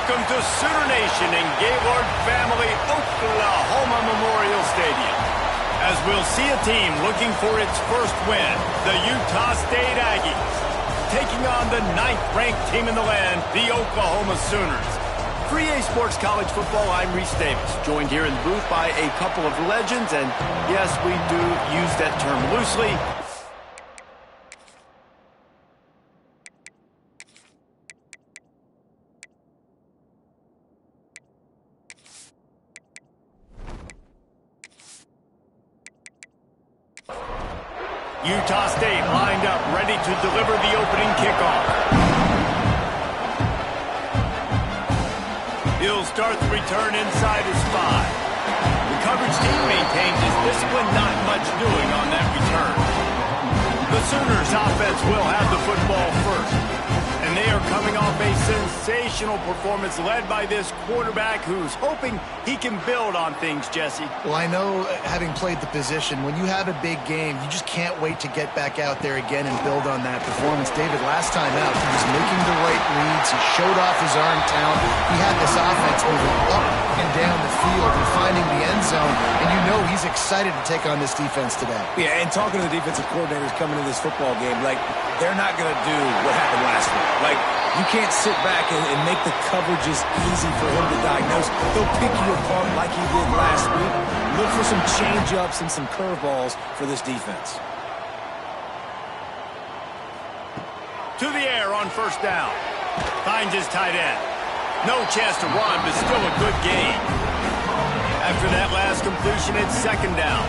Welcome to Sooner Nation and Gaylord Family Oklahoma Memorial Stadium. As we'll see a team looking for its first win, the Utah State Aggies, taking on the 9th-ranked team in the land, the Oklahoma Sooners. For EA Sports College Football, I'm Reese Davis, joined here in the booth by a couple of legends, and yes, we do use that term loosely. Utah State lined up, ready to deliver the opening kickoff. He'll start the return inside his 5. The coverage team maintains his discipline, not much doing on that return. The Sooners offense will have the football first. And they are coming off a sensational performance led by this quarterback who's hoping he can build on things, Jesse. Well, I know, having played the position, when you have a big game, you just can't wait to get back out there again and build on that performance. David, last time out, he was making the right reads. He showed off his arm talent. He had this offense moving up and down the field and finding the end zone. And you know he's excited to take on this defense today. Yeah, and talking to the defensive coordinators coming into this football game, like, they're not going to do what happened last week. Like, you can't sit back and make the coverages easy for him to diagnose. He'll pick you apart like he did last week. Look for some change-ups and some curveballs for this defense. To the air on first down. Finds his tight end. No chance to run, but still a good gain. After that last completion, it's second down.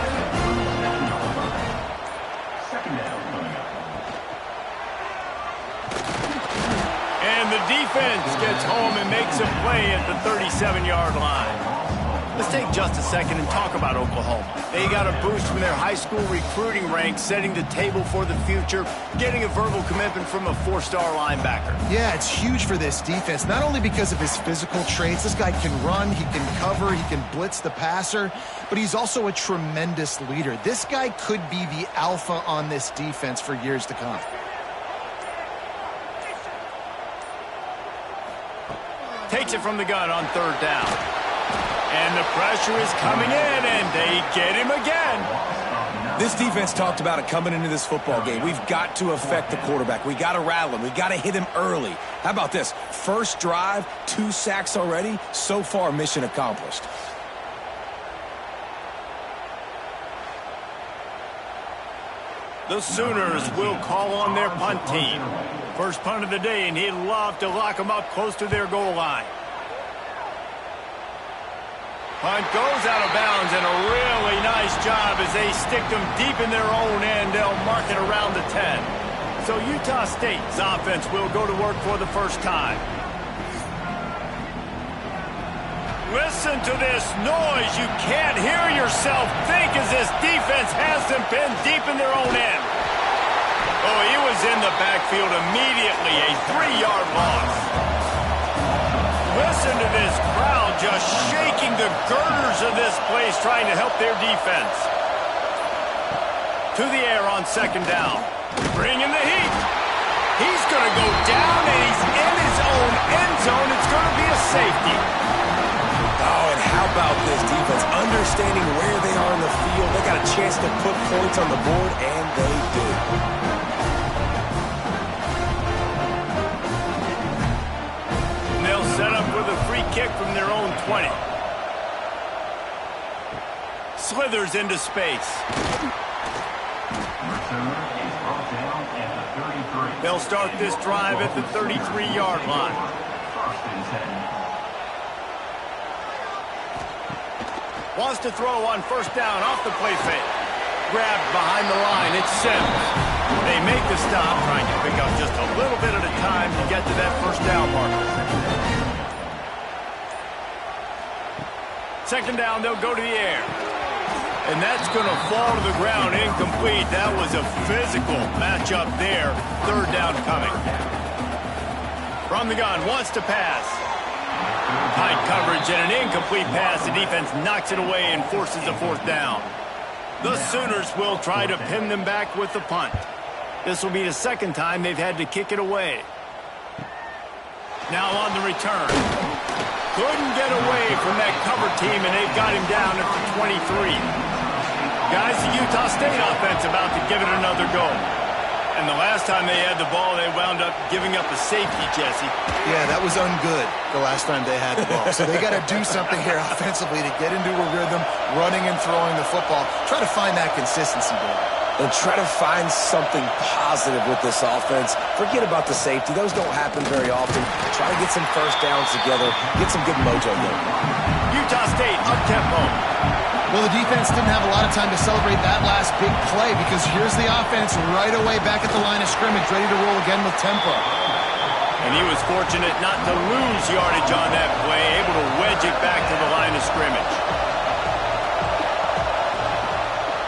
And the defense gets home and makes a play at the 37-yard line. Let's take just a second and talk about Oklahoma. They got a boost from their high school recruiting ranks, setting the table for the future, getting a verbal commitment from a 4-star linebacker. Yeah, it's huge for this defense, not only because of his physical traits. This guy can run, he can cover, he can blitz the passer, but he's also a tremendous leader. This guy could be the alpha on this defense for years to come. Takes it from the gun on third down. And the pressure is coming in, and they get him again. This defense talked about it coming into this football game. We've got to affect the quarterback. We got to rattle him. We got to hit him early. How about this? First drive, 2 sacks already. So far, mission accomplished. The Sooners will call on their punt team. First punt of the day, and he'd love to lock them up close to their goal line. Punt goes out of bounds, and a really nice job as they stick them deep in their own end. They'll mark it around the 10. So Utah State's offense will go to work for the first time. Listen to this noise. You can't hear yourself think as this defense has them pinned deep in their own end. Oh, he was in the backfield immediately, a 3-yard loss. Listen to this crowd just shaking the girders of this place, trying to help their defense. To the air on second down. Bringing the heat. He's going to go down, and he's in his own end zone. It's going to be a safety. Oh, and how about this defense? Understanding where they are in the field. They got a chance to put points on the board, and they do. Set up with a free kick from their own 20. Slithers into space. They'll start this drive at the 33-yard line. Wants to throw on first down off the play fake. Grabbed behind the line. It's Sims. They make the stop, trying to pick up just a little bit at a time to get to that first down marker. Second down, they'll go to the air. And that's going to fall to the ground, incomplete. That was a physical matchup there. Third down coming. From the gun, wants to pass. Tight coverage and an incomplete pass. The defense knocks it away and forces a fourth down. The Sooners will try to pin them back with the punt. This will be the second time they've had to kick it away. Now on the return. couldn't get away from that cover team, and they've got him down at the 23. Guys, the Utah State offense about to give it another go. And the last time they had the ball, they wound up giving up a safety, Jesse. Yeah, that was ungood the last time they had the ball. So they got to do something here offensively to get into a rhythm, running and throwing the football. Try to find that consistency there. And try to find something positive with this offense. Forget about the safety. Those don't happen very often. Try to get some first downs together. Get some good mojo going. Utah State up-tempo. Well, the defense didn't have a lot of time to celebrate that last big play because here's the offense right away back at the line of scrimmage, ready to roll again with tempo. And he was fortunate not to lose yardage on that play, able to wedge it back to the line of scrimmage.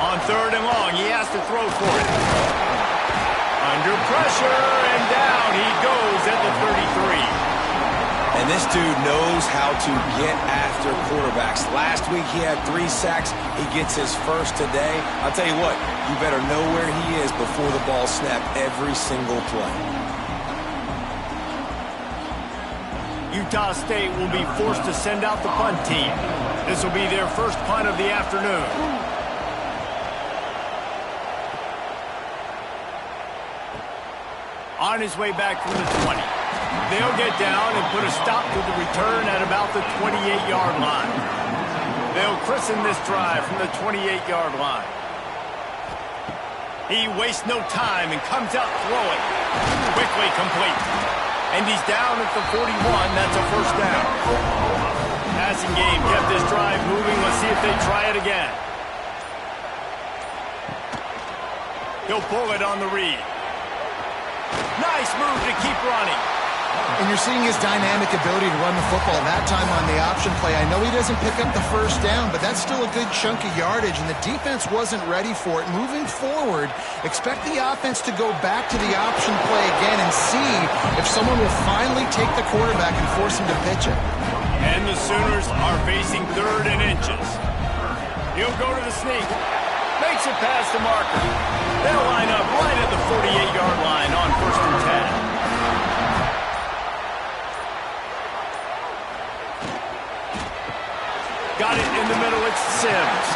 On 3rd and long, he has to throw for it. Under pressure, and down he goes at the 33. And this dude knows how to get after quarterbacks. Last week he had 3 sacks. He gets his first today. I'll tell you what, you better know where he is before the ball snapped every single play. Utah State will be forced to send out the punt team. This will be their first punt of the afternoon. On his way back from the 20. They'll get down and put a stop to the return at about the 28-yard line. They'll christen this drive from the 28-yard line. He wastes no time and comes out throwing. Quickly complete. And he's down at the 41. That's a first down. Passing game kept this drive moving. Let's see if they try it again. He'll pull it on the read. Nice move to keep running. And you're seeing his dynamic ability to run the football. That time on the option play, I know he doesn't pick up the first down, but that's still a good chunk of yardage, and the defense wasn't ready for it. Moving forward, expect the offense to go back to the option play again and see if someone will finally take the quarterback and force him to pitch it. And the Sooners are facing 3rd and inches. He'll go to the sneak. Makes it past the marker. They'll line up right at the 48-yard line on 1st and 10. Got it in the middle. It's Sims.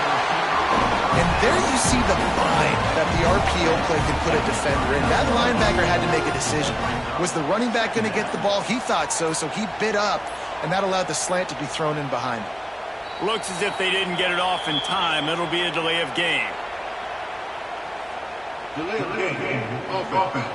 And there you see the bind that the RPO play can put a defender in. That linebacker had to make a decision. Was the running back going to get the ball? He thought so, so he bit up, and that allowed the slant to be thrown in behind him. Looks as if they didn't get it off in time. It'll be a delay of game. Delay of game. Offense.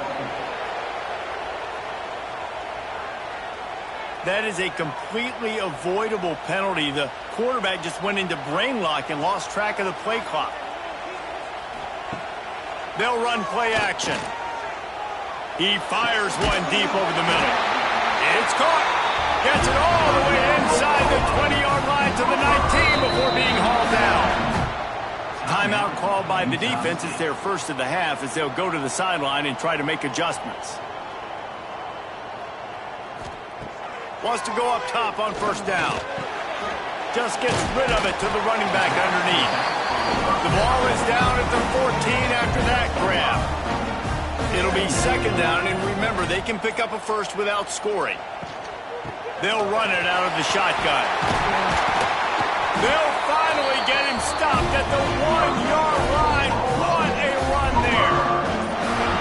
That is a completely avoidable penalty. The quarterback just went into brain lock and lost track of the play clock. They'll run play action. He fires one deep over the middle. It's caught. Gets it all the way inside the 20-yard line to the 19 before being hauled down. Timeout called by the defense. It's their first of the half as they'll go to the sideline and try to make adjustments. Wants to go up top on 1st down. Just gets rid of it to the running back underneath. The ball is down at the 14 after that grab. It'll be 2nd down, and remember, they can pick up a first without scoring. They'll run it out of the shotgun. They'll finally get him stopped at the 1-yard line. What a run there.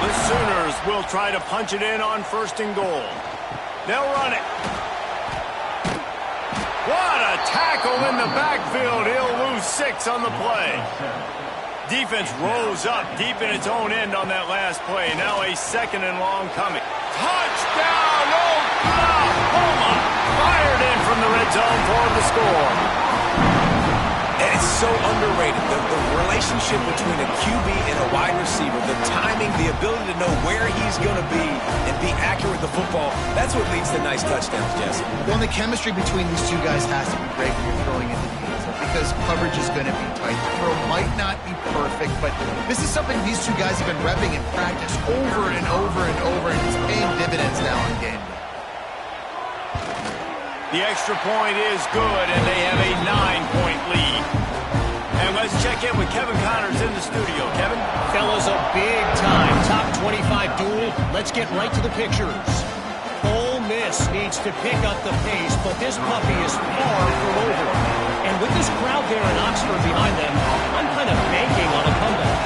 The Sooners will try to punch it in on 1st and goal. They'll run it. What a tackle in the backfield. He'll lose 6 on the play. Defense rose up deep in its own end on that last play. Now a 2nd and long coming. Touchdown, Oklahoma! Fired in from the red zone for the score. And it's so underrated. The relationship between a QB and a wide receiver, the timing, the ability to know where he's going to be and be accurate with the football, that's what leads to nice touchdowns, Jesse. Well, the chemistry between these two guys has to be great when you're throwing into the end zone because coverage is going to be tight. The throw might not be perfect, but this is something these two guys have been repping in practice over and over and over, and it's paying dividends now on game day. The extra point is good, and they have a 9-point lead. And let's check in with Kevin Connors in the studio. Kevin? Fellas, a big-time top 25 duel. Let's get right to the pictures. Ole Miss This needs to pick up the pace, but this puppy is far from over. And with this crowd there in Oxford behind them, I'm kind of banking on a comeback.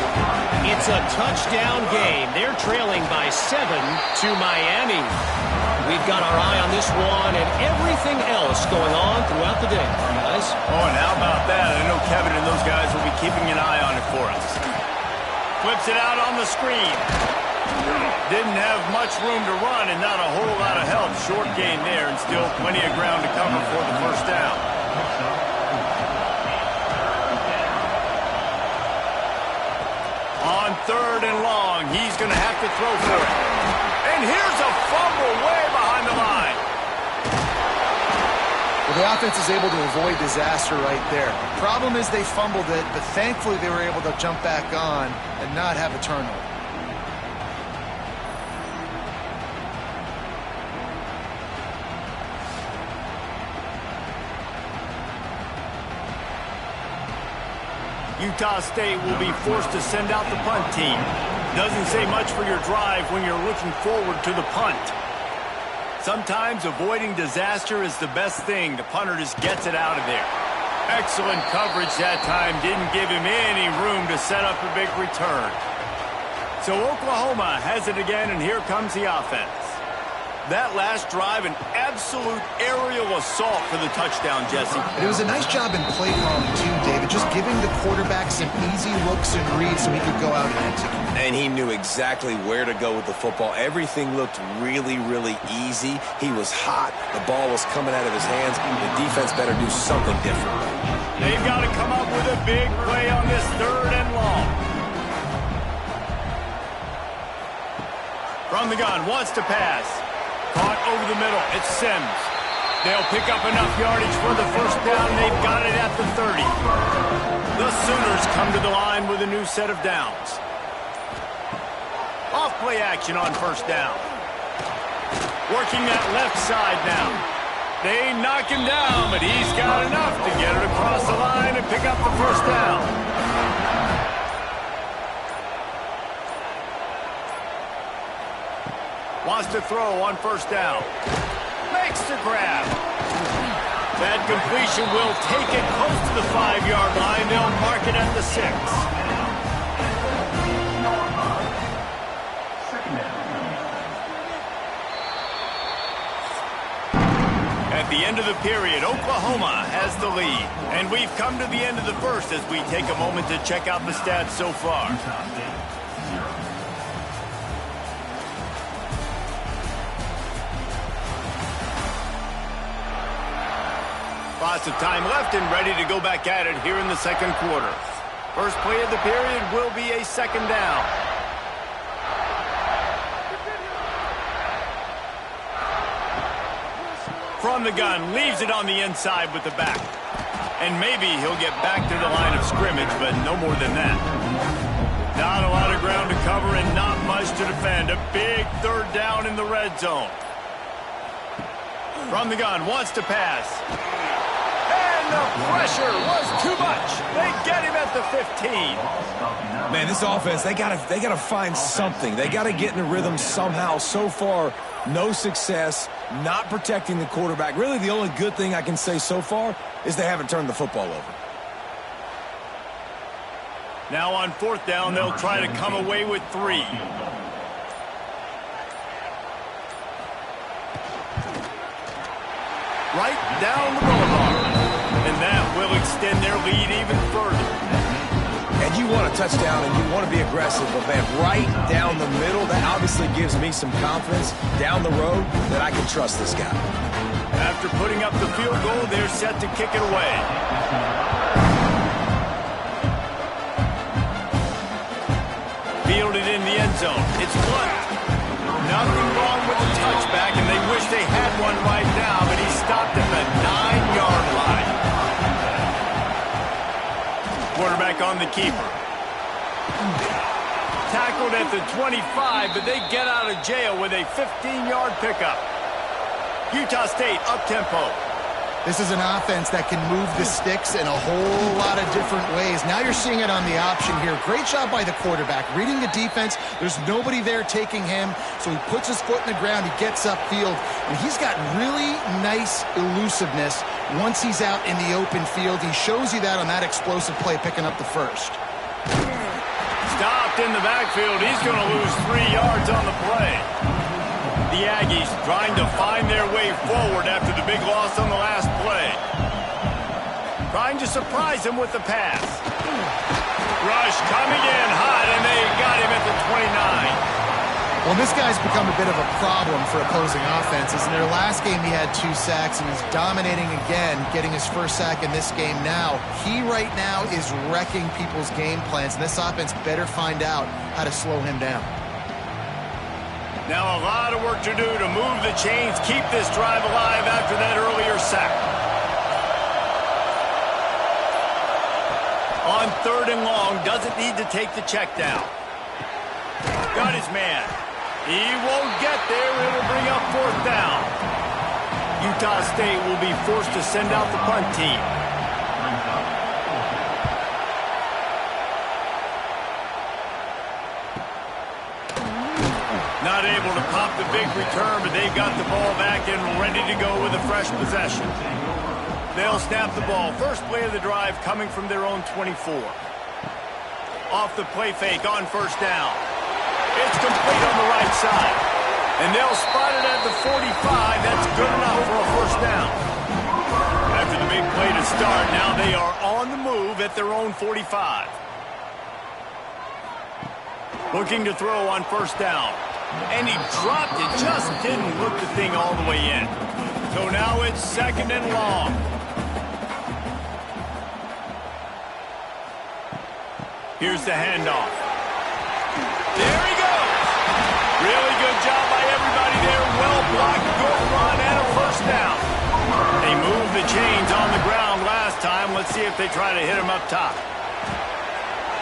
It's a touchdown game. They're trailing by 7 to Miami. We've got our eye on this one and everything else going on throughout the day, guys. Oh, and how about that? I know Kevin and those guys will be keeping an eye on it for us. Flips it out on the screen. Didn't have much room to run and not a whole lot of help. Short gain there and still plenty of ground to cover for the first down. On 3rd and long, he's going to have to throw for it. And here's a fumble way behind the line. Well, the offense is able to avoid disaster right there. Problem is they fumbled it, but thankfully they were able to jump back on and not have a turnover. Utah State will be forced to send out the punt team. Doesn't say much for your drive when you're looking forward to the punt. Sometimes avoiding disaster is the best thing. The punter just gets it out of there. Excellent coverage that time. Didn't give him any room to set up a big return. So Oklahoma has it again, and here comes the offense. That last drive, an absolute aerial assault for the touchdown, Jesse. It was a nice job in play calling, too, David. Just giving the quarterback some easy looks and reads so he could go out and execute. And he knew exactly where to go with the football. Everything looked really, really easy. He was hot. The ball was coming out of his hands. The defense better do something different. They've got to come up with a big play on this 3rd and long. From the gun, wants to pass. Caught over the middle. It's Sims. They'll pick up enough yardage for the first down. They've got it at the 30. The Sooners come to the line with a new set of downs. Off play action on first down. Working that left side now. They knock him down, but he's got enough to get it across the line and pick up the first down. Wants to throw on first down. Makes the grab. That completion will take it close to the 5-yard line. They'll mark it at the 6. At the end of the period, Oklahoma has the lead. And we've come to the end of the first as we take a moment to check out the stats so far. Lots of time left and ready to go back at it here in the second quarter. First play of the period will be a second down. From the gun, leaves it on the inside with the back. And maybe he'll get back to the line of scrimmage, but no more than that. Not a lot of ground to cover and not much to defend. A big 3rd down in the red zone. From the gun, wants to pass. And the pressure was too much. They get him at the 15. Man, this offense, they gotta find something. They gotta get in a rhythm somehow. So far, no success, not protecting the quarterback. Really, the only good thing I can say so far is they haven't turned the football over. Now on 4th down, they'll try to come away with 3. Right down the boulevard. And that will extend their lead even further. And you want a touchdown and you want to be aggressive, but man, right down the middle, that obviously gives me some confidence down the road that I can trust this guy. After putting up the field goal, they're set to kick it away. Fielded in the end zone. It's Blunt. Nothing wrong with the touchback, and they wish they had one right now, but he stopped at the 9-yard line. Quarterback on the keeper. Tackled at the 25, but they get out of jail with a 15-yard pickup. Utah State up-tempo. This is an offense that can move the sticks in a whole lot of different ways. Now you're seeing it on the option here. Great job by the quarterback. Reading the defense, there's nobody there taking him, so he puts his foot in the ground, he gets upfield, and he's got really nice elusiveness once he's out in the open field. He shows you that on that explosive play, picking up the first. Stopped in the backfield. He's going to lose 3 yards on the play. The Aggies trying to find their way forward after the big loss on the last play. Trying to surprise him with the pass. Rush coming in hot, and they got him at the 29. Well, this guy's become a bit of a problem for opposing offenses. In their last game, he had 2 sacks, and he's dominating again, getting his first sack in this game now. He right now is wrecking people's game plans, and this offense better find out how to slow him down. Now a lot of work to do to move the chains, keep this drive alive after that earlier sack. On 3rd and long, doesn't need to take the check down. Got his man. He won't get there. It'll bring up 4th down. Utah State will be forced to send out the punt team. Not able to pop the big return, but they've got the ball back and ready to go with a fresh possession. They'll snap the ball. First play of the drive coming from their own 24. Off the play fake on 1st down. It's complete on the right side. And they'll spot it at the 45. That's good enough for a 1st down. After the big play to start, now they are on the move at their own 45. Looking to throw on 1st down. And he dropped it, just didn't look the thing all the way in. So now it's 2nd and long. Here's the handoff. There he goes. Really good job by everybody there. Well blocked, good run, and a 1st down. They moved the chains on the ground last time. Let's see if they try to hit him up top.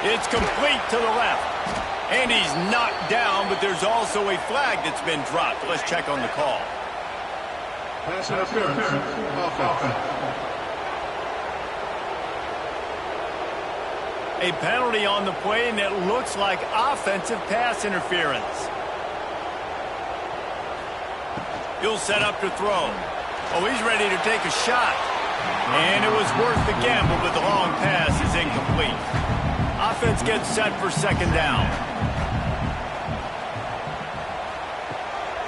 It's complete to the left. And he's knocked down, but there's also a flag that's been dropped. Let's check on the call. Pass interference. Offense. A penalty on the play, and it looks like offensive pass interference. He'll set up to throw. Oh, he's ready to take a shot. And it was worth the gamble, but the long pass is incomplete. Offense gets set for 2nd down.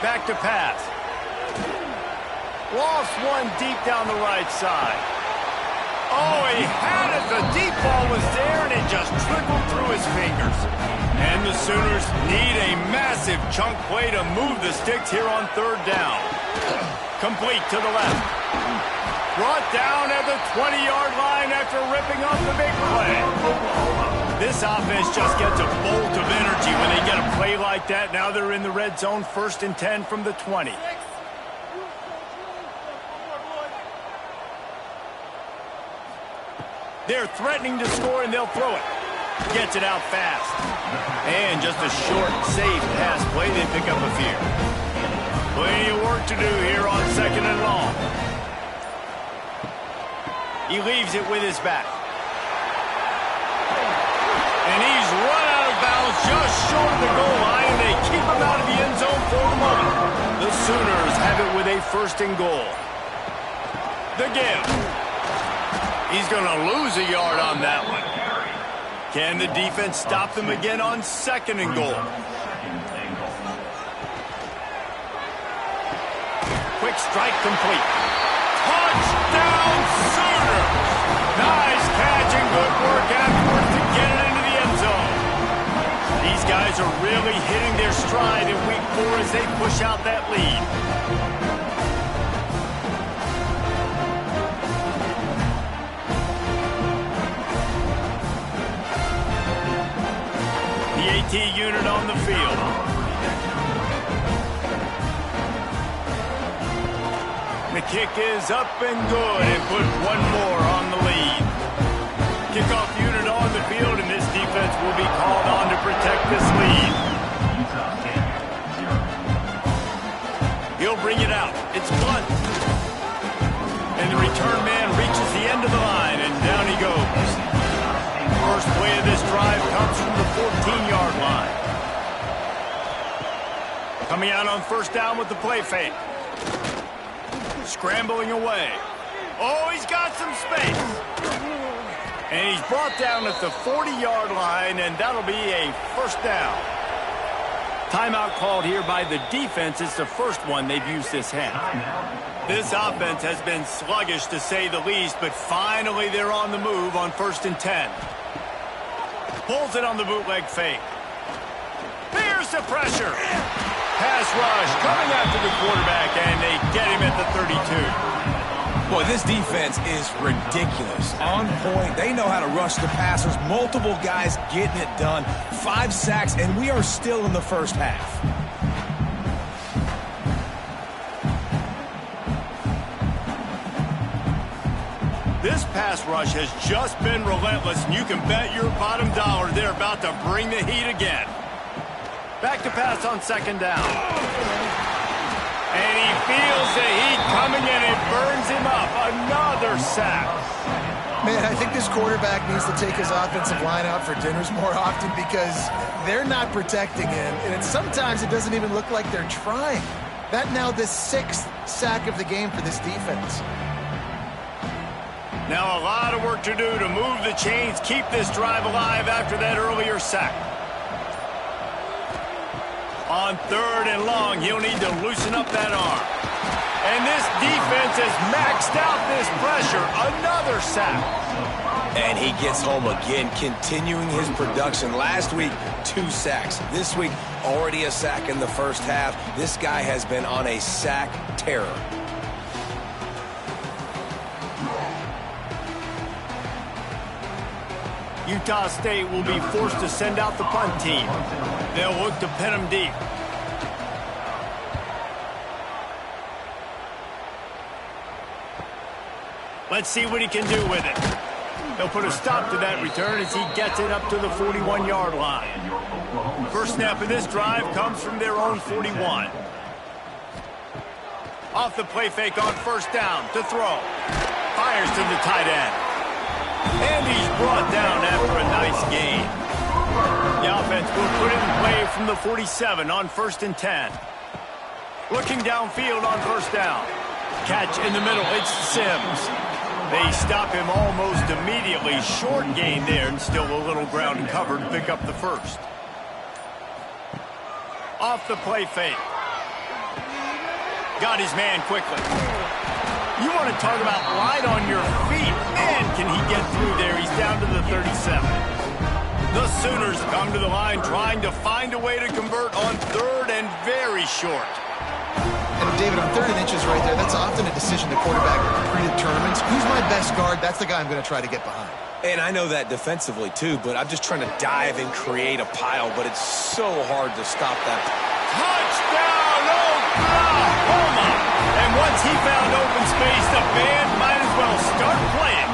Back to pass. Lost one deep down the right side. Oh, he had it. The deep ball was there, and it just trickled through his fingers. And the Sooners need a massive chunk play to move the sticks here on 3rd down. Complete to the left. Brought down at the 20-yard line after ripping off the big play. This offense just gets a bolt of energy when they get a play like that. Now they're in the red zone, 1st and 10 from the 20. They're threatening to score, and they'll throw it. Gets it out fast. And just a short, safe pass play. They pick up a few. Plenty of work to do here on 2nd and long. He leaves it with his back. And he's run out of bounds just short of the goal line, and they keep him out of the end zone for the moment. The Sooners have it with a 1st and goal. The give. He's going to lose a yard on that one. Can the defense stop them again on 2nd and goal? Quick strike complete. Touchdown Sooners! Nice catch and good work afterwards to get it into the end zone. These guys are really hitting their stride in week 4 as they push out that lead. The AT unit on the field. The kick is up and good, and put one more on the lead. Kickoff unit on the field, and this defense will be called on to protect this lead. He'll bring it out. It's blunt. And the return man reaches the end of the line, and down he goes. First play of this drive comes from the 14-yard line. Coming out on first down with the play fake. Scrambling away. Oh, he's got some space. And he's brought down at the 40-yard line, and that'll be a first down. Timeout called here by the defense. It's the first one they've used this half. This offense has been sluggish to say the least, but finally they're on the move on 1st and 10. Pulls it on the bootleg fake. Here's the pressure. Pass rush coming after the quarterback, and they get him at the 32. Boy, this defense is ridiculous. On point. They know how to rush the passers. Multiple guys getting it done. 5 sacks, and we are still in the first half. This pass rush has just been relentless, and you can bet your bottom dollar they're about to bring the heat again. Back to pass on 2nd down. And he feels the heat coming, and it burns him up. Another sack. Man, I think this quarterback needs to take his offensive line out for dinners more often because they're not protecting him. And sometimes it doesn't even look like they're trying. That now the 6th sack of the game for this defense. Now a lot of work to do to move the chains, keep this drive alive after that earlier sack. On 3rd and long, he'll need to loosen up that arm. And this defense has maxed out this pressure. Another sack. And he gets home again, continuing his production. Last week, 2 sacks. This week, already a sack in the first half. This guy has been on a sack terror. Utah State will be forced to send out the punt team. They'll look to pin him deep. Let's see what he can do with it. They'll put a stop to that return as he gets it up to the 41-yard line. First snap of this drive comes from their own 41. Off the play fake on 1st down to throw. Fires to the tight end. And he's brought down after a nice gain. The offense will put it in play from the 47 on 1st and 10. Looking downfield on 1st down. Catch in the middle. It's Sims. They stop him almost immediately. Short gain there, and still a little ground covered to pick up the first. Off the play fake. Got his man quickly. You want to talk about light on your feet. Man, can he get through there. He's down to the 37. The Sooners come to the line trying to find a way to convert on 3rd and very short. And David, on 3rd and inches right there, that's often a decision the quarterback predetermines. Who's my best guard? That's the guy I'm going to try to get behind. And I know that defensively, too, but I'm just trying to dive and create a pile, but it's so hard to stop that. Touchdown, Oklahoma! And once he found open space, the band might as well start playing.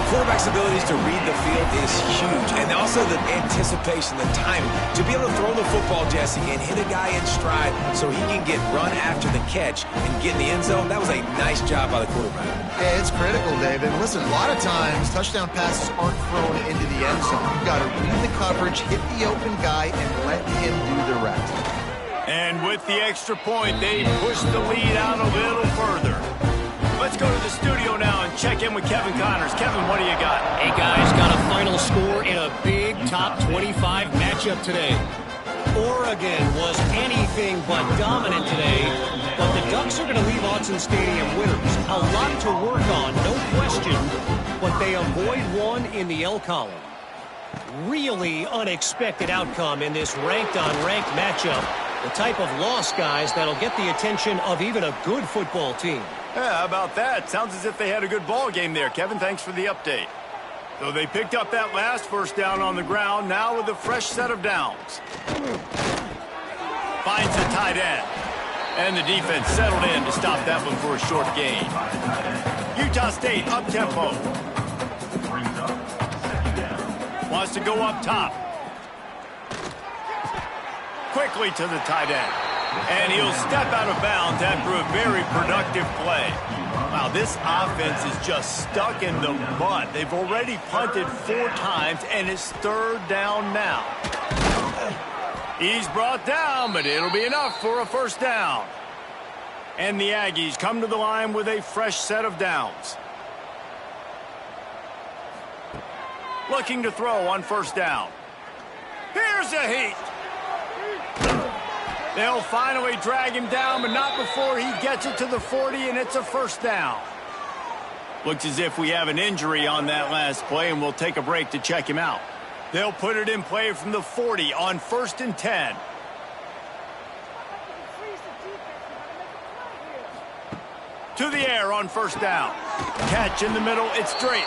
Quarterback's abilities to read the field is huge, and also the anticipation, the timing. To be able to throw the football, Jesse, and hit a guy in stride so he can get run after the catch and get in the end zone, that was a nice job by the quarterback. Yeah, it's critical, David. Listen, a lot of times, touchdown passes aren't thrown into the end zone. You've got to read the coverage, hit the open guy, and let him do the rest. And with the extra point, they push the lead out a little further. Let's go to the studio now and check in with Kevin Connors. Kevin, what do you got? Hey, guys, got a final score in a big top 25 matchup today. Oregon was anything but dominant today, but the Ducks are going to leave Autzen Stadium winners. A lot to work on, no question, but they avoid one in the L column. Really unexpected outcome in this ranked-on-ranked matchup. The type of loss, guys, that'll get the attention of even a good football team. Yeah, how about that? Sounds as if they had a good ball game there. Kevin, thanks for the update. So they picked up that last first down on the ground, now with a fresh set of downs. Finds the tight end. And the defense settled in to stop that one for a short gain. Utah State up-tempo. Wants to go up top. Quickly to the tight end. And he'll step out of bounds after a very productive play. Wow, this offense is just stuck in the mud. They've already punted 4 times, and it's 3rd down now. He's brought down, but it'll be enough for a 1st down. And the Aggies come to the line with a fresh set of downs. Looking to throw on 1st down. Here's a heat. They'll finally drag him down, but not before he gets it to the 40, and it's a 1st down. Looks as if we have an injury on that last play, and we'll take a break to check him out. They'll put it in play from the 40 on 1st and 10. To the air on 1st down. Catch in the middle, it's Drake.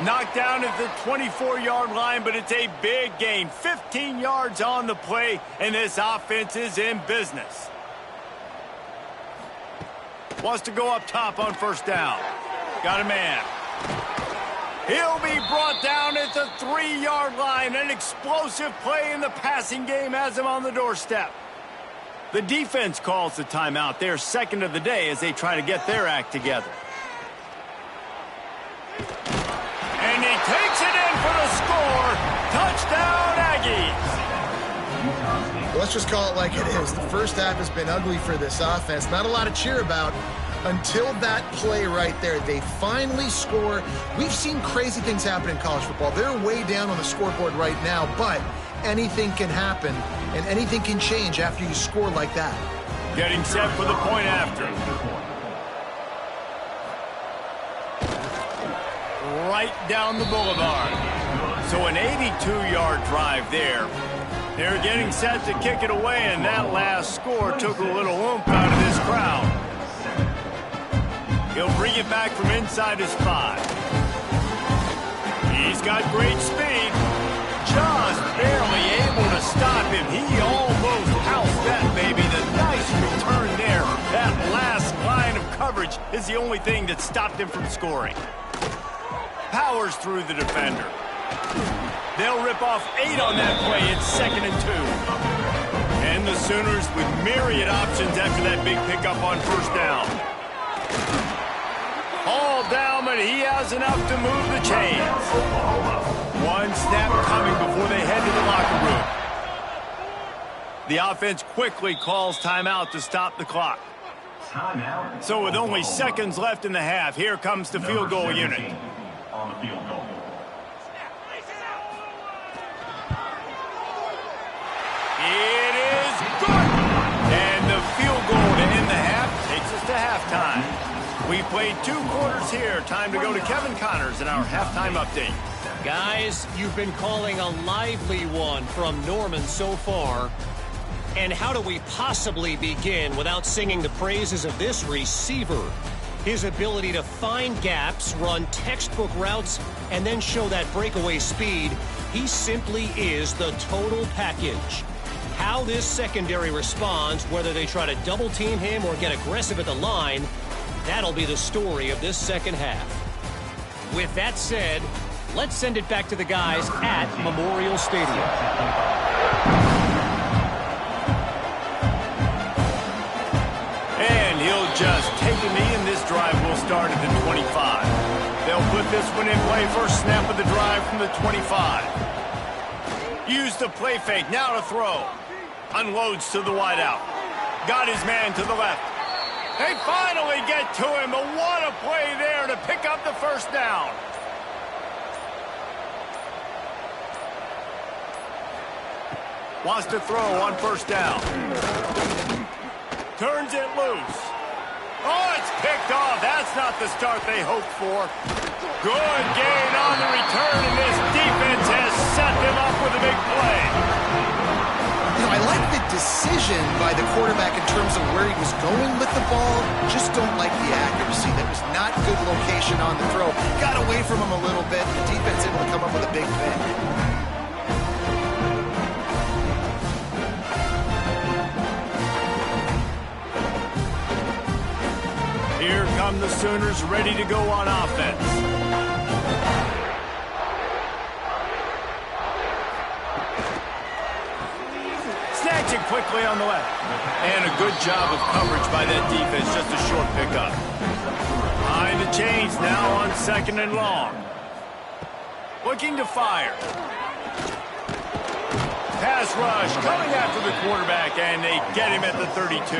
Knocked down at the 24-yard line, but it's a big gain. 15 yards on the play, and this offense is in business. Wants to go up top on 1st down. Got a man. He'll be brought down at the 3-yard line. An explosive play in the passing game has him on the doorstep. The defense calls the timeout. They're 2nd of the day as they try to get their act together. And he takes it in for the score. Touchdown, Aggies. Let's just call it like it is. The first half has been ugly for this offense. Not a lot to cheer about until that play right there. They finally score. We've seen crazy things happen in college football. They're way down on the scoreboard right now, but anything can happen, and anything can change after you score like that. Getting set for the point after. Right down the boulevard. So an 82-yard drive there. They're getting set to kick it away, and that last score took a little oomph out of this crowd. He'll bring it back from inside his 5. He's got great speed. Just barely able to stop him. He almost housed that baby. The nice return there. That last line of coverage is the only thing that stopped him from scoring. Powers through the defender. They'll rip off 8 on that play. It's 2nd and 2. And the Sooners with myriad options after that big pickup on 1st down. All down, but he has enough to move the chains. One snap coming before they head to the locker room. The offense quickly calls timeout to stop the clock. So with only seconds left in the half, here comes the field goal unit. On the field goal. It is good! And the field goal to end the half takes us to halftime. We played 2 quarters here. Time to go to Kevin Connors in our halftime update. Guys, you've been calling a lively one from Norman so far. And how do we possibly begin without singing the praises of this receiver? His ability to find gaps, run textbook routes, and then show that breakaway speed. He simply is the total package. How this secondary responds, whether they try to double-team him or get aggressive at the line, that'll be the story of this second half. With that said, let's send it back to the guys at Memorial Stadium. And he'll just take a knee, and this drive will start at the 25. They'll put this one in play. First snap of the drive from the 25. Use the play fake. Now to throw. Unloads to the wideout. Got his man to the left. They finally get to him, but what a play there to pick up the 1st down. Wants to throw on 1st down. Turns it loose. Oh, it's picked off. That's not the start they hoped for. Good gain on the return, and this defense has set them up with a big play. You know, I like the decision by the quarterback in terms of where he was going with the ball. Just don't like the accuracy. That was not good location on the throw. Got away from him a little bit. The defense able to come up with a big pick. Here come the Sooners ready to go on offense. Snatching quickly on the left. And a good job of coverage by that defense, just a short pickup. Behind the chains now on 2nd and long. Looking to fire. Pass rush coming after the quarterback, and they get him at the 32.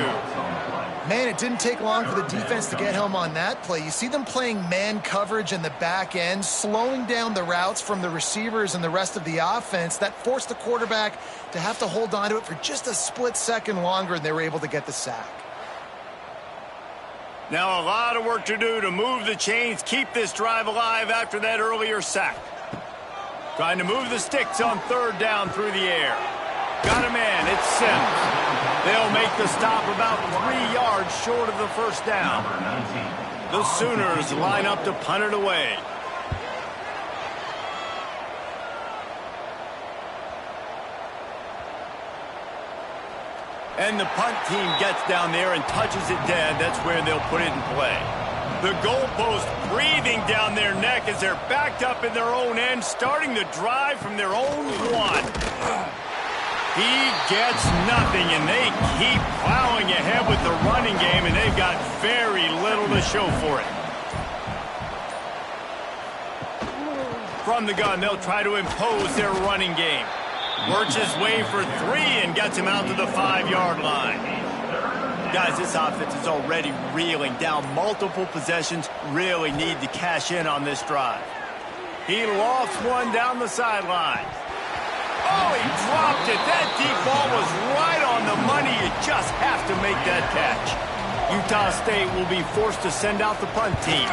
Man, it didn't take long for the defense to get home on that play. You see them playing man coverage in the back end, slowing down the routes from the receivers and the rest of the offense. That forced the quarterback to have to hold on to it for just a split second longer, and they were able to get the sack. Now a lot of work to do to move the chains, keep this drive alive after that earlier sack. Trying to move the sticks on 3rd down through the air. Got a man, it's Sims. They'll make the stop about 3 yards short of the 1st down. The Sooners line up to punt it away. And the punt team gets down there and touches it dead. That's where they'll put it in play. The goalpost breathing down their neck as they're backed up in their own end, starting the drive from their own 1. He gets nothing, and they keep plowing ahead with the running game, and they've got very little to show for it. From the gun, they'll try to impose their running game. Works his way for 3 and gets him out to the 5-yard line. Guys, this offense is already reeling down multiple possessions. Really need to cash in on this drive. He lofts one down the sideline. Oh, he dropped it. That deep ball was right on the money. You just have to make that catch. Utah State will be forced to send out the punt team.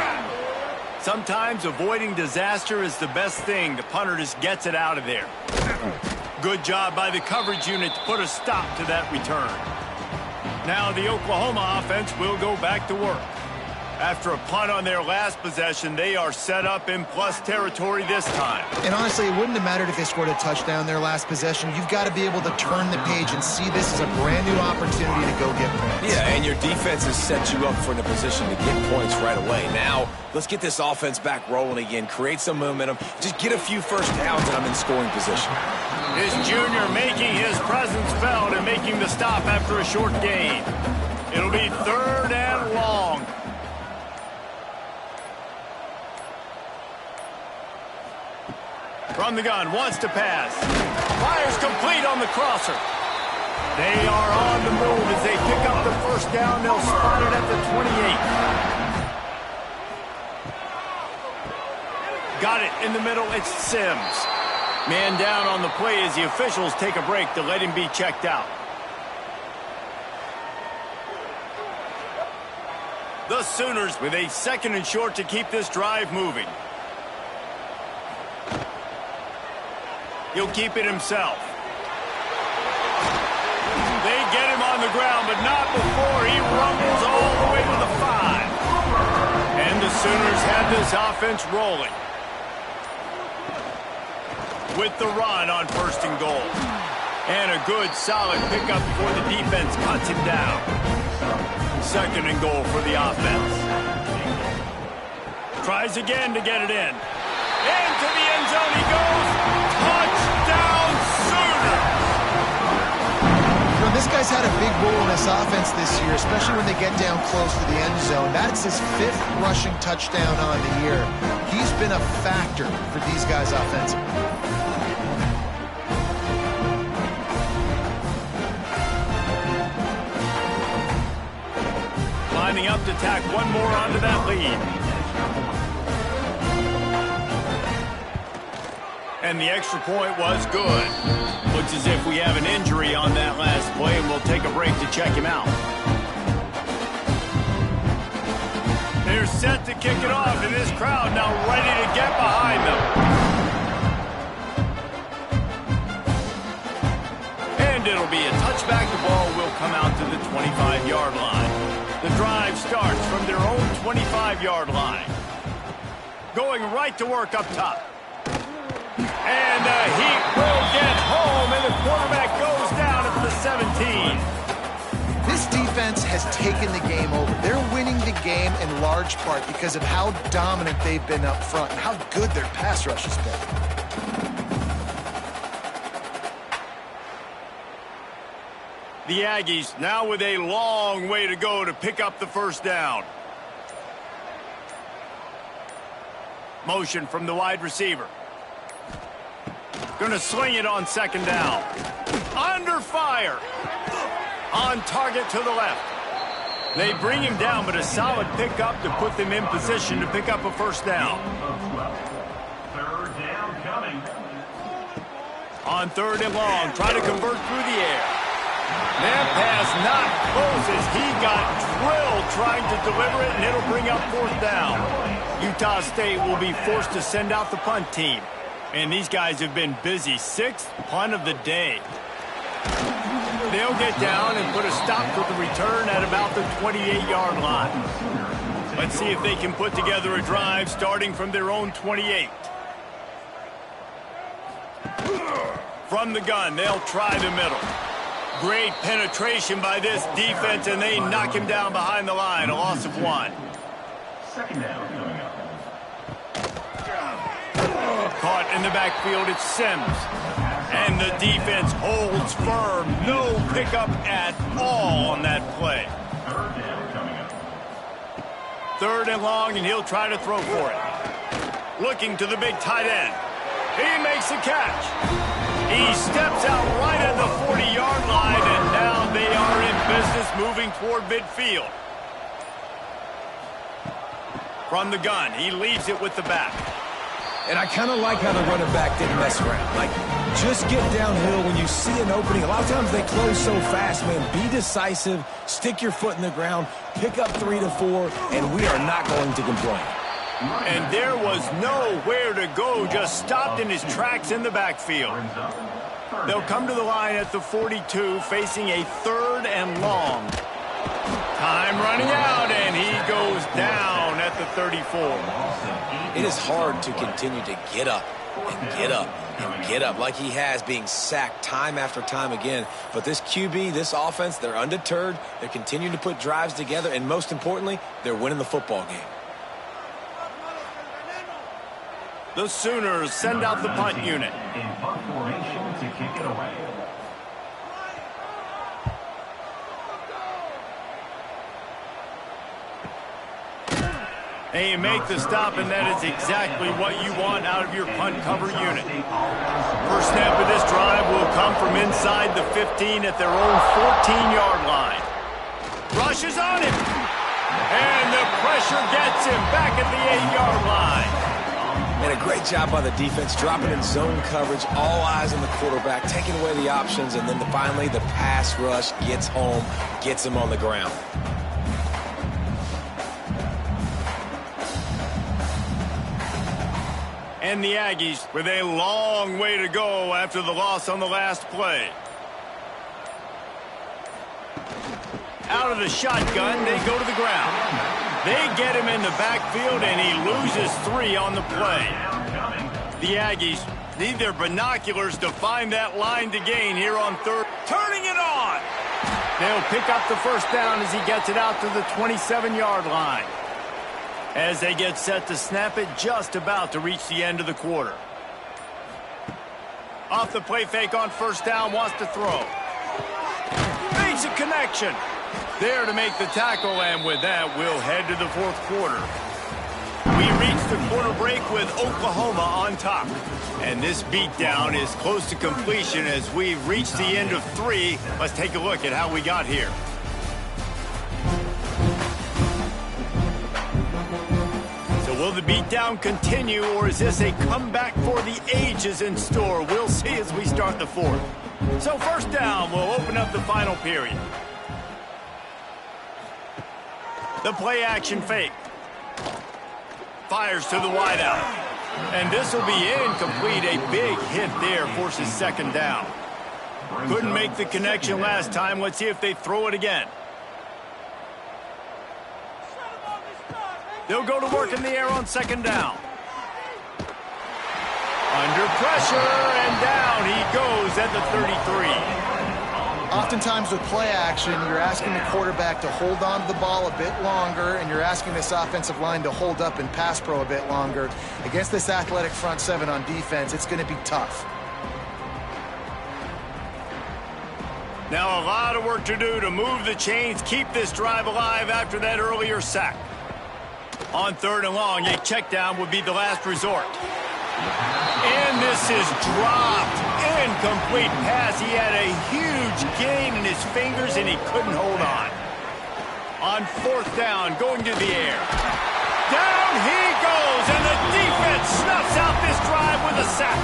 Sometimes avoiding disaster is the best thing. The punter just gets it out of there. Good job by the coverage unit to put a stop to that return. Now the Oklahoma offense will go back to work. After a punt on their last possession, they are set up in plus territory this time. And honestly, it wouldn't have mattered if they scored a touchdown their last possession. You've got to be able to turn the page and see this as a brand new opportunity to go get points. Yeah, and your defense has set you up for the position to get points right away. Now, let's get this offense back rolling again, create some momentum, just get a few first downs, and I'm in scoring position. This junior making his presence felt and making the stop after a short gain. It'll be 3rd and long. From the gun, wants to pass. Fires complete on the crosser. They are on the move as they pick up the 1st down. They'll spot it at the 28. Got it in the middle. It's Sims. Man down on the play as the officials take a break to let him be checked out. The Sooners with a 2nd and short to keep this drive moving. He'll keep it himself. They get him on the ground, but not before he rumbles all the way to the 5. And the Sooners have this offense rolling. With the run on 1st and goal. And a good, solid pickup before the defense cuts him down. 2nd and goal for the offense. Tries again to get it in. Into the end zone he goes. Touchdown, Sooners! You know, this guy's had a big role in this offense this year, especially when they get down close to the end zone. That's his 5th rushing touchdown on the year. He's been a factor for these guys offensively. Lining up to tack one more onto that lead. And the extra point was good. Looks as if we have an injury on that last play, and we'll take a break to check him out. They're set to kick it off, and this crowd now ready to get behind them. And it'll be a touchback. The ball will come out to the 25-yard line. The drive starts from their own 25-yard line. Going right to work up top. And the Heat will get home, and the quarterback goes down at the 17. This defense has taken the game over. They're winning the game in large part because of how dominant they've been up front and how good their pass rush has been. The Aggies now with a long way to go to pick up the first down. Motion from the wide receiver. Going to sling it on second down. Under fire. On target to the left. They bring him down, but a solid pickup to put them in position to pick up a first down. Third down coming. On third and long, try to convert through the air. That pass not close as he got drilled trying to deliver it, and it'll bring up fourth down. Utah State will be forced to send out the punt team. And these guys have been busy. Sixth punt of the day. They'll get down and put a stop to the return at about the 28-yard line. Let's see if they can put together a drive starting from their own 28. From the gun, they'll try the middle. Great penetration by this defense, and they knock him down behind the line. A loss of 1. Second down coming up. Caught in the backfield, it's Sims. And the defense holds firm. No pickup at all on that play. Third down coming up. Third and long, and he'll try to throw for it. Looking to the big tight end. He makes the catch. He steps out right at the 40-yard line, and now they are in business moving toward midfield. From the gun, he leaves it with the back. And I kind of like how the running back didn't mess around. Like, just get downhill when you see an opening. A lot of times they close so fast, man. Be decisive, stick your foot in the ground, pick up 3 to 4, and we are not going to complain. And there was nowhere to go, just stopped in his tracks in the backfield. They'll come to the line at the 42, facing a third and long. Time running out, and he goes down at the 34. It is hard to continue to get up and get up and get up like he has, being sacked time after time again. But this QB, this offense, they're undeterred. They're continuing to put drives together, and most importantly, they're winning the football game. The Sooners send out the punt unit. In punt formation to kick it away. And you make the stop, and that is exactly what you want out of your punt cover unit. First snap of this drive will come from inside the 15 at their own 14-yard line. Rushes on him. And the pressure gets him back at the 8-yard line. And a great job by the defense, dropping in zone coverage, all eyes on the quarterback, taking away the options, and then finally the pass rush gets home, gets him on the ground. And the Aggies with a long way to go after the loss on the last play. Out of the shotgun, they go to the ground. They get him in the backfield, and he loses 3 on the play. The Aggies need their binoculars to find that line to gain here on third. Turning it on! They'll pick up the first down as he gets it out to the 27-yard line. As they get set to snap it, just about to reach the end of the quarter. Off the play fake on first down, wants to throw. Makes a connection. There to make the tackle, and with that, we'll head to the fourth quarter. We reach the quarter break with Oklahoma on top. And this beatdown is close to completion as we've reached the end of 3. Let's take a look at how we got here. Will the beatdown continue, or is this a comeback for the ages in store? We'll see as we start the fourth. So first down, we'll open up the final period. The play action fake. Fires to the wideout. And this will be incomplete. A big hit there forces second down. Couldn't make the connection last time. Let's see if they throw it again. They'll go to work in the air on second down. Under pressure, and down he goes at the 33. Oftentimes with play action, you're asking the quarterback to hold on to the ball a bit longer, and you're asking this offensive line to hold up in pass pro a bit longer. Against this athletic front seven on defense, it's going to be tough. Now a lot of work to do to move the chains, keep this drive alive after that earlier sack. On 3rd and long, a check down would be the last resort. And this is dropped. Incomplete pass. He had a huge gain in his fingers, and he couldn't hold on. On 4th down, going to the air. Down he goes, and the defense snuffs out this drive with a sack.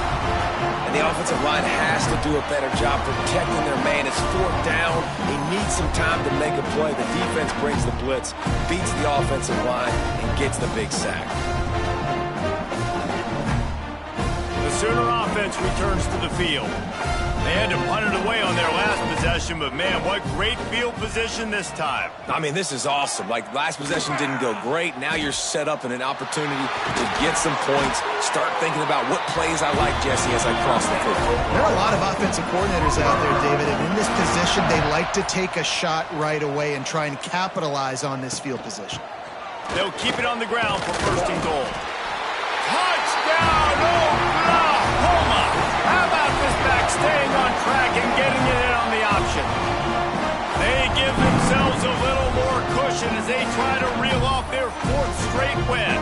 And the offensive line has to do a better job protecting their man. It's 4th down. He needs some time to make a play. The defense brings the blitz, beats the offensive line, and gets the big sack. The Sooner offense returns to the field. They had to punt it away on their last possession, but man, what great field position this time. I mean, this is awesome. Like, last possession didn't go great. Now you're set up in an opportunity to get some points. Start thinking about what plays I like, Jesse, as I cross the field. There are a lot of offensive coordinators out there, David, and in this position, they like to take a shot right away and try and capitalize on this field position. They'll keep it on the ground for 1st and goal. Touchdown, Oklahoma! How about this back staying on track and getting it in on the option? They give themselves a little more cushion as they try to reel off their 4th straight win.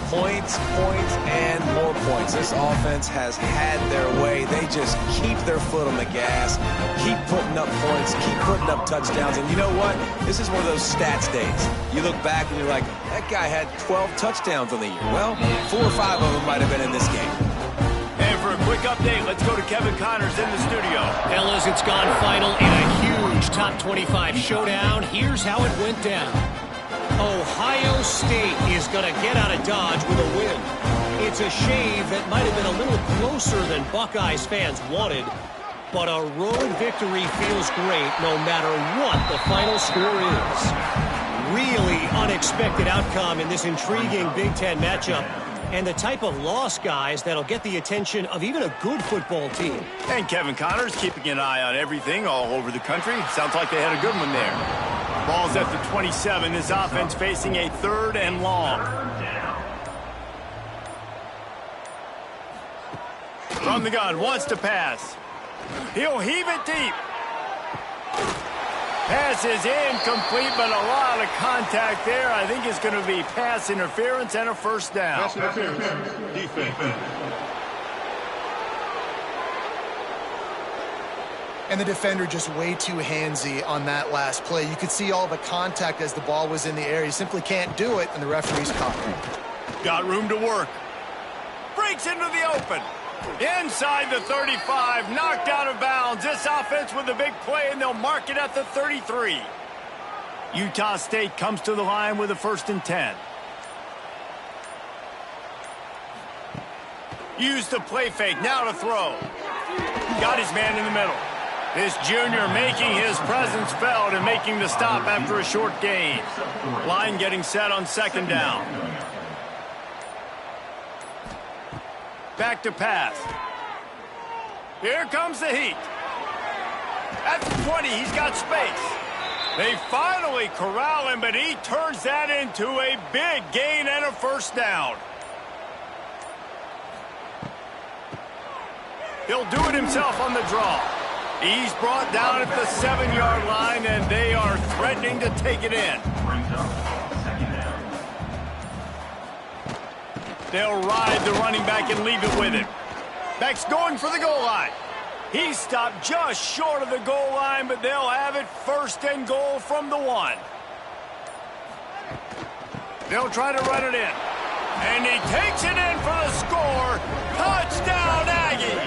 Points, points, and more points. This offense has had their way. They just keep their foot on the gas, keep putting up points, keep putting up touchdowns. And you know what? This is one of those stats days. You look back and you're like, that guy had 12 touchdowns on the year. Well, 4 or 5 of them might have been in this game. And for a quick update, let's go to Kevin Connors in the studio. Fellas, it's gone final in a huge top 25 showdown. Here's how it went down. Ohio State is going to get out of Dodge with a win. It's a shave that might have been a little closer than Buckeyes fans wanted, but a road victory feels great no matter what the final score is. Really unexpected outcome in this intriguing Big Ten matchup, and the type of loss, guys, that'll get the attention of even a good football team. And Kevin Connors keeping an eye on everything all over the country. Sounds like they had a good one there. Ball's at the 27. This offense facing a 3rd and long. From the gun, wants to pass. He'll heave it deep. Pass is incomplete, but a lot of contact there. I think it's going to be pass interference and a 1st down. Pass interference. Defense. And the defender just way too handsy on that last play. You could see all the contact as the ball was in the air. He simply can't do it, and the referee's caught him. Got room to work. Breaks into the open. Inside the 35, knocked out of bounds. This offense with a big play, and they'll mark it at the 33. Utah State comes to the line with a 1st and 10. Use the play fake, now to throw. Got his man in the middle. This junior making his presence felt and making the stop after a short gain. Line getting set on 2nd down. Back to pass. Here comes the heat. At the 20, he's got space. They finally corral him, but he turns that into a big gain and a 1st down. He'll do it himself on the draw. He's brought down at the 7-yard line, and they are threatening to take it in. They'll ride the running back and leave it with him. Back's going for the goal line. He stopped just short of the goal line, but they'll have it 1st and goal from the 1. They'll try to run it in. And he takes it in for the score. Touchdown, Aggie!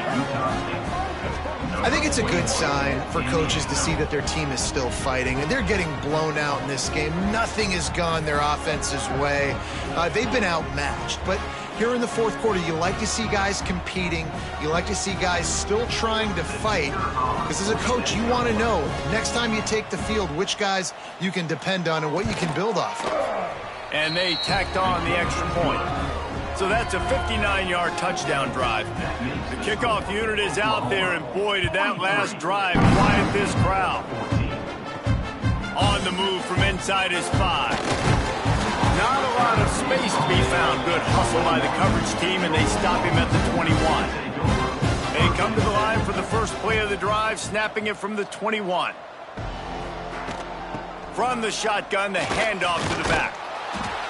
I think it's a good sign for coaches to see that their team is still fighting, and they're getting blown out in this game. Nothing has gone their offense's way. They've been outmatched, but here in the 4th quarter, you like to see guys competing. You like to see guys still trying to fight, because as a coach, you want to know next time you take the field which guys you can depend on and what you can build off of. And they tacked on the extra point. So that's a 59-yard touchdown drive. The kickoff unit is out there, and boy, did that last drive quiet this crowd. On the move from inside his 5. Not a lot of space to be found. Good hustle by the coverage team, and they stop him at the 21. They come to the line for the first play of the drive, snapping it from the 21. From the shotgun, the handoff to the back.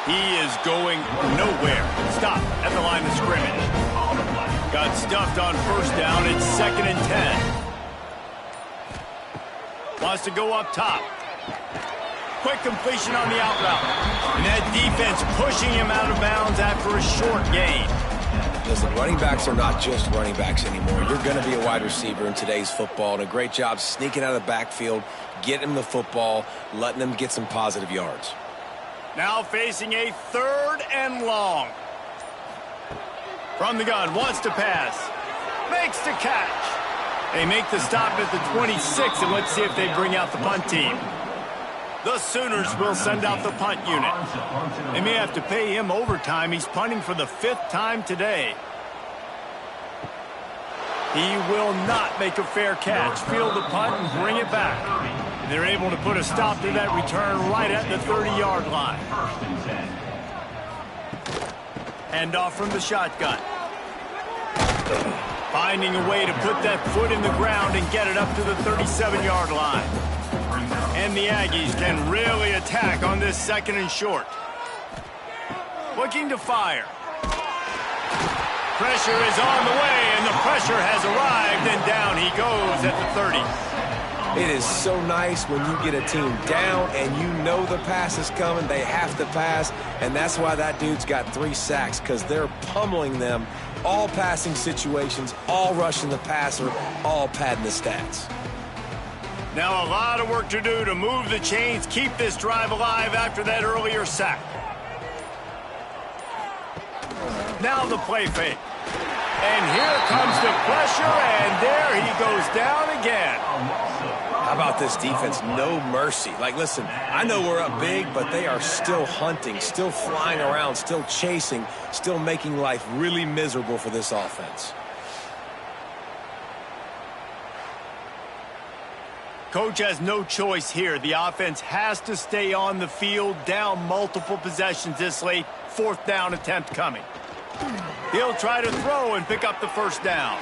He is going nowhere. Stop at the line of scrimmage. Got stuffed on first down. It's 2nd and 10. Wants to go up top. Quick completion on the out route. And that defense pushing him out of bounds after a short gain. Listen, running backs are not just running backs anymore. You're going to be a wide receiver in today's football, and a great job sneaking out of the backfield, getting him the football, letting him get some positive yards. Now facing a 3rd and long. From the gun, wants to pass. Makes the catch. They make the stop at the 26, and let's see if they bring out the punt team. The Sooners will send out the punt unit. They may have to pay him overtime. He's punting for the 5th time today. He will not make a fair catch. Field the punt and bring it back. And they're able to put a stop to that return right at the 30-yard line. Handoff from the shotgun. Finding a way to put that foot in the ground and get it up to the 37-yard line. And the Aggies can really attack on this 2nd and short. Looking to fire. Pressure is on the way, and the pressure has arrived, and down he goes at the 30. It is so nice when you get a team down and you know the pass is coming. They have to pass, and that's why that dude's got 3 sacks, because they're pummeling them. All passing situations, all rushing the passer, all padding the stats. Now a lot of work to do to move the chains, keep this drive alive after that earlier sack. Now the play fake. And here comes the pressure, and there he goes down again. How about this defense? No mercy. Like, listen, I know we're up big, but they are still hunting, still flying around, still chasing, still making life really miserable for this offense. Coach has no choice here. The offense has to stay on the field, down multiple possessions this late. 4th down attempt coming. He'll try to throw and pick up the first down.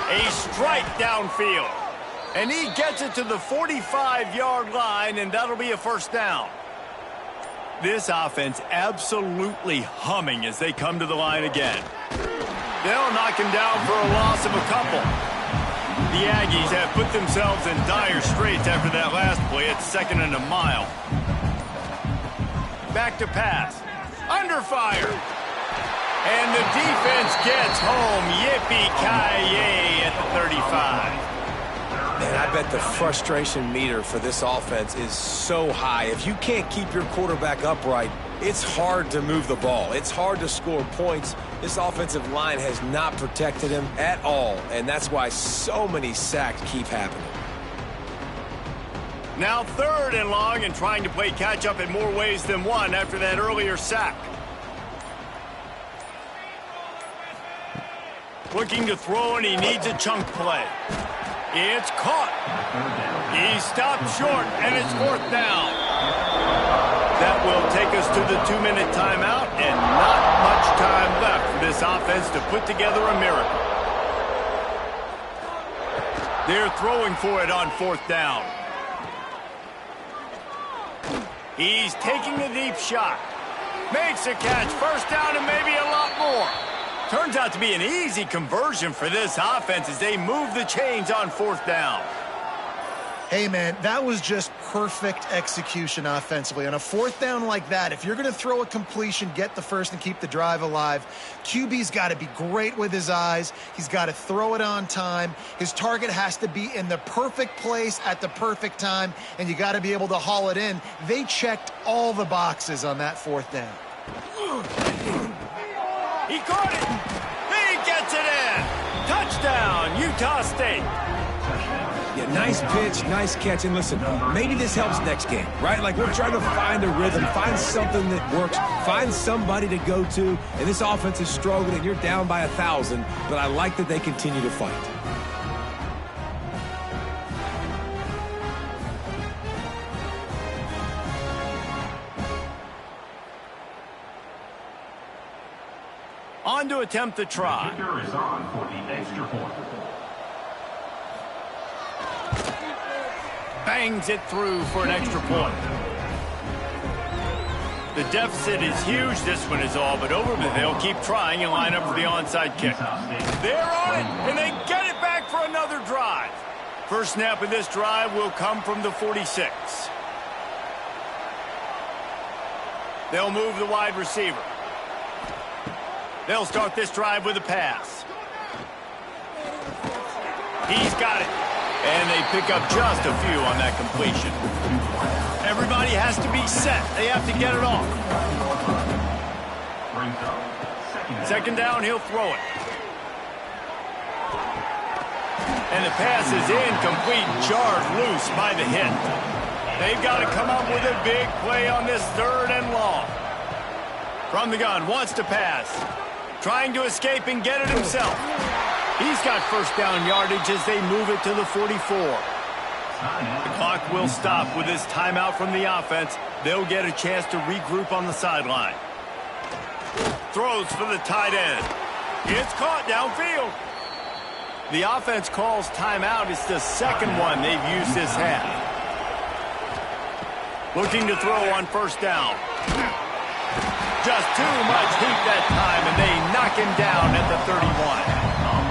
A strike downfield. And he gets it to the 45-yard line, and that'll be a 1st down. This offense absolutely humming as they come to the line again. They'll knock him down for a loss of a couple. The Aggies have put themselves in dire straits after that last play. It's 2nd and a mile. Back to pass. Under fire. And the defense gets home. Yippee-ki-yay at the 35. And I bet the frustration meter for this offense is so high. If you can't keep your quarterback upright, it's hard to move the ball. It's hard to score points. This offensive line has not protected him at all, and that's why so many sacks keep happening. Now 3rd and long, and trying to play catch-up in more ways than one after that earlier sack. Looking to throw, and he needs a chunk play. It's caught. He stopped short, and it's 4th down. That will take us to the 2-minute timeout, and not much time left for this offense to put together a miracle. They're throwing for it on 4th down. He's taking a deep shot. Makes a catch. 1st down and maybe a lot more. Turns out to be an easy conversion for this offense as they move the chains on 4th down. Hey, man, that was just perfect execution offensively. On a 4th down like that, if you're going to throw a completion, get the first and keep the drive alive, QB's got to be great with his eyes. He's got to throw it on time. His target has to be in the perfect place at the perfect time, and you got to be able to haul it in. They checked all the boxes on that 4th down. He caught it. He gets it in. Touchdown, Utah State. Yeah, nice pitch, nice catch. And listen, maybe this helps next game, right? Like, we're trying to find a rhythm, find something that works, find somebody to go to. And this offense is struggling. You're down by 1,000, but I like that they continue to fight. On to attempt the try. Kicker is on for the extra point. bangs it through for an extra point. The deficit is huge. This one is all but over, but they'll keep trying and line up for the onside kick. They're on it, and they get it back for another drive. First snap of this drive will come from the 46. They'll move the wide receiver. They'll start this drive with a pass. He's got it. And they pick up just a few on that completion. Everybody has to be set. They have to get it off. Second down, he'll throw it. And the pass is incomplete, jarred loose by the hit. They've got to come up with a big play on this 3rd and long. From the gun, wants to pass. Trying to escape and get it himself. He's got first down yardage as they move it to the 44. The clock will stop with this timeout from the offense. They'll get a chance to regroup on the sideline. Throws for the tight end. It's caught downfield. The offense calls timeout. It's the second one they've used this half. Looking to throw on first down. Just too much heat that time, and they knock him down at the 31.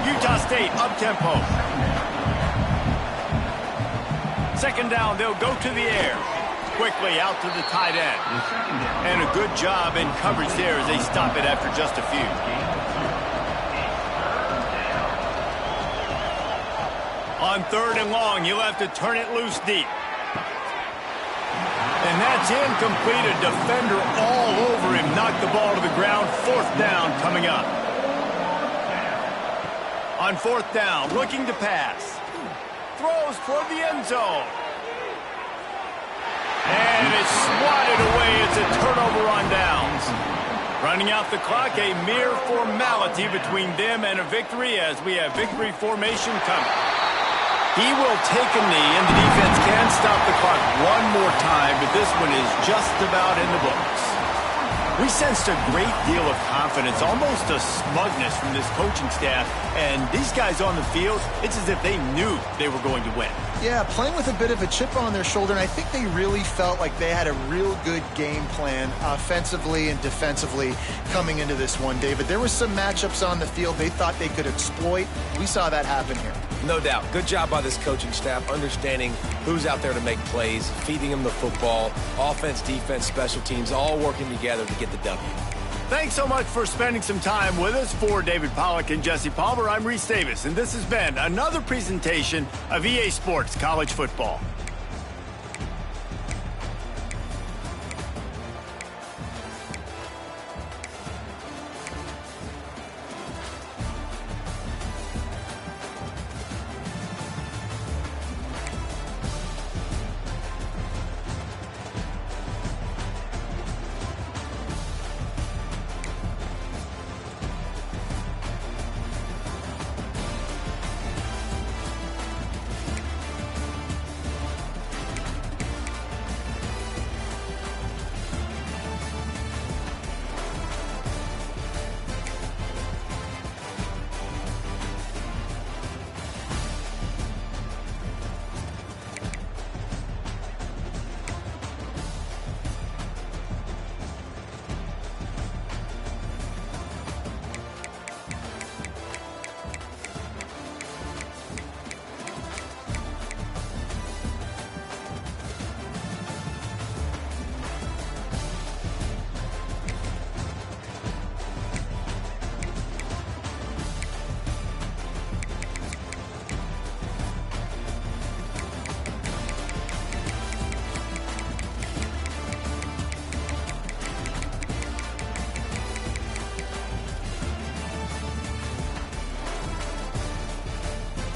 Utah State up-tempo. Second down, they'll go to the air. Quickly out to the tight end. And a good job in coverage there as they stop it after just a few. On 3rd and long, you'll have to turn it loose deep. And that's incomplete. A defender all over him. Knocked the ball to the ground. 4th down coming up. On 4th down, looking to pass. Throws toward the end zone. And it's swatted away. It's a turnover on downs. Running out the clock, a mere formality between them and a victory as we have victory formation coming. He will take a knee, and the defense can stop the clock one more time, but this one is just about in the books. We sensed a great deal of confidence, almost a smugness from this coaching staff, and these guys on the field, it's as if they knew they were going to win. Yeah, playing with a bit of a chip on their shoulder, and I think they really felt like they had a real good game plan offensively and defensively coming into this one, David. There were some matchups on the field they thought they could exploit. We saw that happen here. No doubt. Good job by this coaching staff, understanding who's out there to make plays, feeding them the football, offense, defense, special teams, all working together to get the W. Thanks so much for spending some time with us. For David Pollack and Jesse Palmer, I'm Reese Davis, and this has been another presentation of EA Sports College Football.